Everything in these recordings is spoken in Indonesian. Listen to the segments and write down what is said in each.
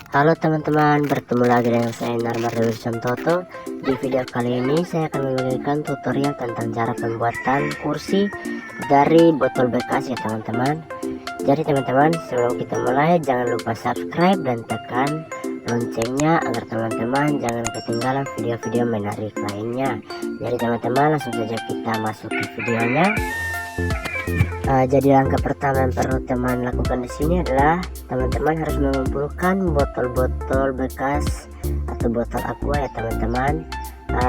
Halo teman-teman, bertemu lagi dengan saya Narmar dari Toto. Di video kali ini saya akan membagikan tutorial tentang cara pembuatan kursi dari botol bekas ya teman-teman. Jadi teman-teman, sebelum kita mulai jangan lupa subscribe dan tekan loncengnya agar teman-teman jangan ketinggalan video-video menarik lainnya. Jadi teman-teman, langsung saja kita masuk ke videonya. Jadi langkah pertama yang perlu teman lakukan di sini adalah teman-teman harus mengumpulkan botol-botol bekas atau botol aqua ya teman-teman.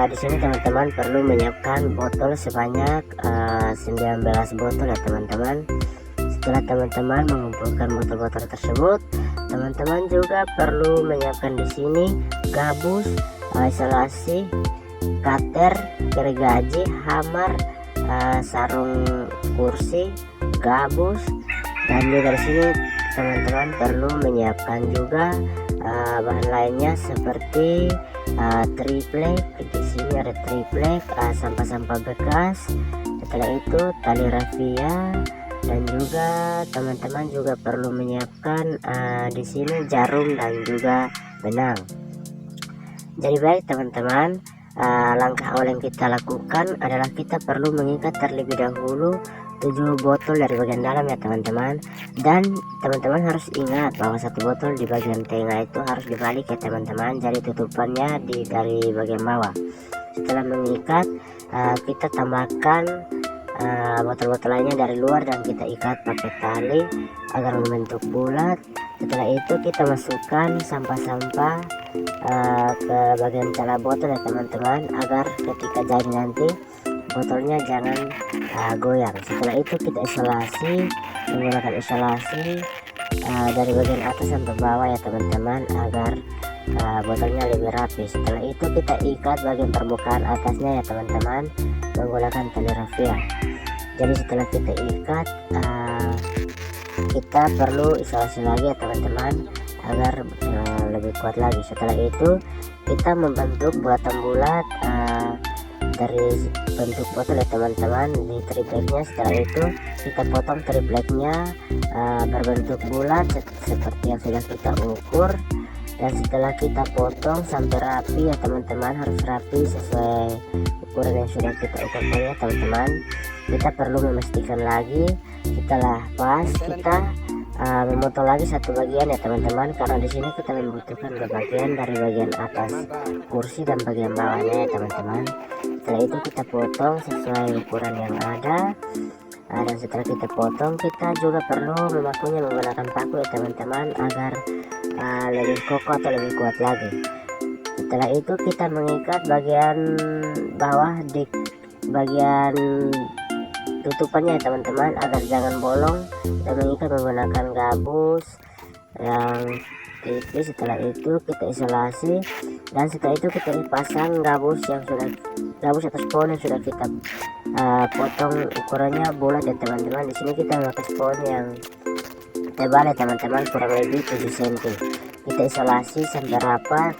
Di sini teman-teman perlu menyiapkan botol sebanyak 19 botol ya teman-teman. Setelah teman-teman mengumpulkan botol-botol tersebut, teman-teman juga perlu menyiapkan di sini gabus, isolasi, cutter, gergaji, hammer, sarung kursi, gabus, dan juga di sini teman-teman perlu menyiapkan juga bahan lainnya seperti triplek. Di sini ada triplek, sampah-sampah bekas. Setelah itu tali rafia, dan juga teman-teman juga perlu menyiapkan di sini jarum dan juga benang. Jadi baik teman-teman, langkah awal yang kita lakukan adalah kita perlu mengikat terlebih dahulu 7 botol dari bagian dalam ya teman-teman. Dan teman-teman harus ingat bahwa satu botol di bagian tengah itu harus dibalik ya teman-teman, jadi tutupannya dari bagian bawah. Setelah mengikat, kita tambahkan botol-botol lainnya dari luar dan kita ikat pakai tali agar membentuk bulat. Setelah itu kita masukkan sampah-sampah ke bagian celah botol ya teman-teman, agar ketika jadi nanti botolnya jangan goyang. Setelah itu kita isolasi menggunakan isolasi dari bagian atas sampai bawah ya teman-teman, agar botolnya lebih rapi. Setelah itu kita ikat bagian permukaan atasnya ya teman-teman menggunakan tali rafia. Jadi setelah kita ikat, kita perlu isolasi lagi ya teman-teman agar lebih kuat lagi. Setelah itu kita membentuk bulatan bulat dari bentuk botol ya teman-teman di tripleknya. Setelah itu kita potong tripleknya berbentuk bulat seperti yang sudah kita ukur. Dan setelah kita potong sampai rapi ya teman-teman, harus rapi sesuai ukuran yang sudah kita ukur ya teman-teman. Kita perlu memastikan lagi setelah pas kita memotong lagi satu bagian ya teman-teman, karena di sini kita membutuhkan dua bagian dari bagian atas kursi dan bagian bawahnya ya teman-teman. Setelah itu kita potong sesuai ukuran yang ada. Dan setelah kita potong, kita juga perlu memakunya menggunakan paku ya teman-teman, agar lebih kokoh atau lebih kuat lagi. Setelah itu kita mengikat bagian bawah di bagian tutupannya ya teman-teman, agar jangan bolong. Kita mengikat menggunakan gabus yang tipis. Setelah itu kita isolasi, dan setelah itu kita pasang gabus atau spons yang sudah kita potong ukurannya bulat ya teman-teman. Di sini kita memakai spons yang tebal ya teman-teman, kurang lebih 7 cm. Kita isolasi sampai rapat,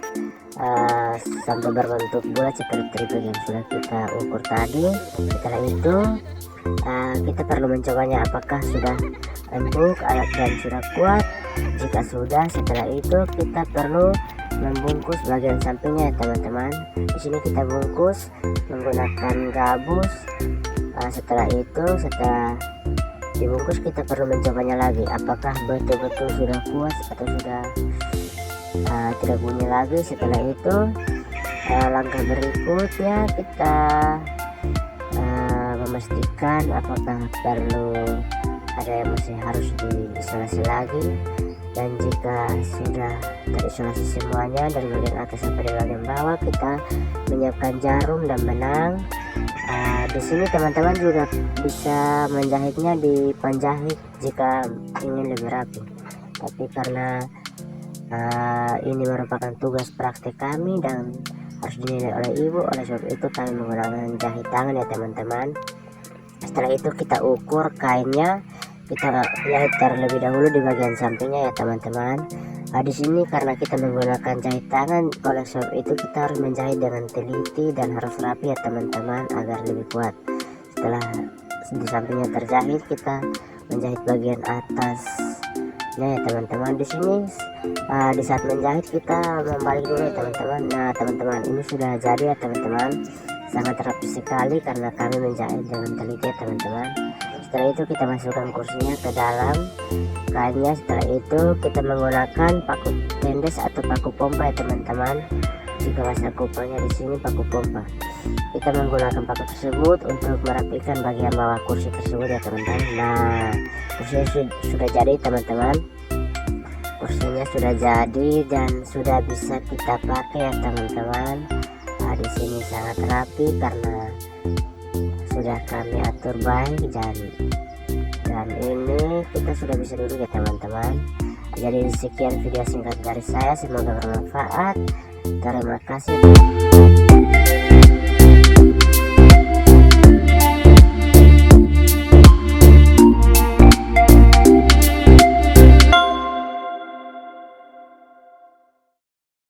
sampai berbentuk bulat seperti triplek yang sudah kita ukur tadi. Setelah itu kita perlu mencobanya apakah sudah empuk dan sudah kuat. Jika sudah, setelah itu kita perlu membungkus bagian sampingnya ya teman-teman. Di sini kita bungkus menggunakan gabus. Setelah dibungkus kita perlu mencobanya lagi apakah betul-betul sudah kuat atau sudah tidak bunyi lagi. Setelah itu langkah berikutnya kita memastikan apakah perlu ada yang masih harus diisolasi lagi. Dan jika sudah terisolasi semuanya dari bagian atas sampai di bagian bawah, kita menyiapkan jarum dan benang. Di sini teman-teman juga bisa menjahitnya di penjahit jika ingin lebih rapi. Tapi karena ini merupakan tugas praktek kami dan harus dinilai oleh ibu, oleh sebab itu kami menggunakan jahit tangan ya teman-teman. Setelah itu kita ukur kainnya, kita jahit terlebih dahulu di bagian sampingnya ya teman-teman. Di sini karena kita menggunakan jahit tangan, oleh sebab itu kita harus menjahit dengan teliti dan harus rapi ya teman-teman agar lebih kuat. Setelah di sampingnya terjahit, kita menjahit bagian atas Nah ya teman-teman, di sini di saat menjahit kita membalik dulu ya teman-teman. Nah teman-teman, ini sudah jadi ya teman-teman, sangat rapi sekali karena kami menjahit dengan teliti ya teman-teman. Setelah itu kita masukkan kursinya ke dalam kainnya. Setelah itu kita menggunakan paku tendes atau paku pompa ya teman-teman. Jika bahasa kupangnya di sini paku pompa. Kita menggunakan paku tersebut untuk merapikan bagian bawah kursi tersebut ya teman-teman. Nah, kursinya sudah jadi teman-teman. Kursinya sudah jadi dan sudah bisa kita pakai ya teman-teman. Nah, di sini sangat rapi karena sudah kami atur baik dan ini kita sudah bisa duduk ya teman-teman. Jadi sekian video singkat dari saya, semoga bermanfaat. Terima kasih.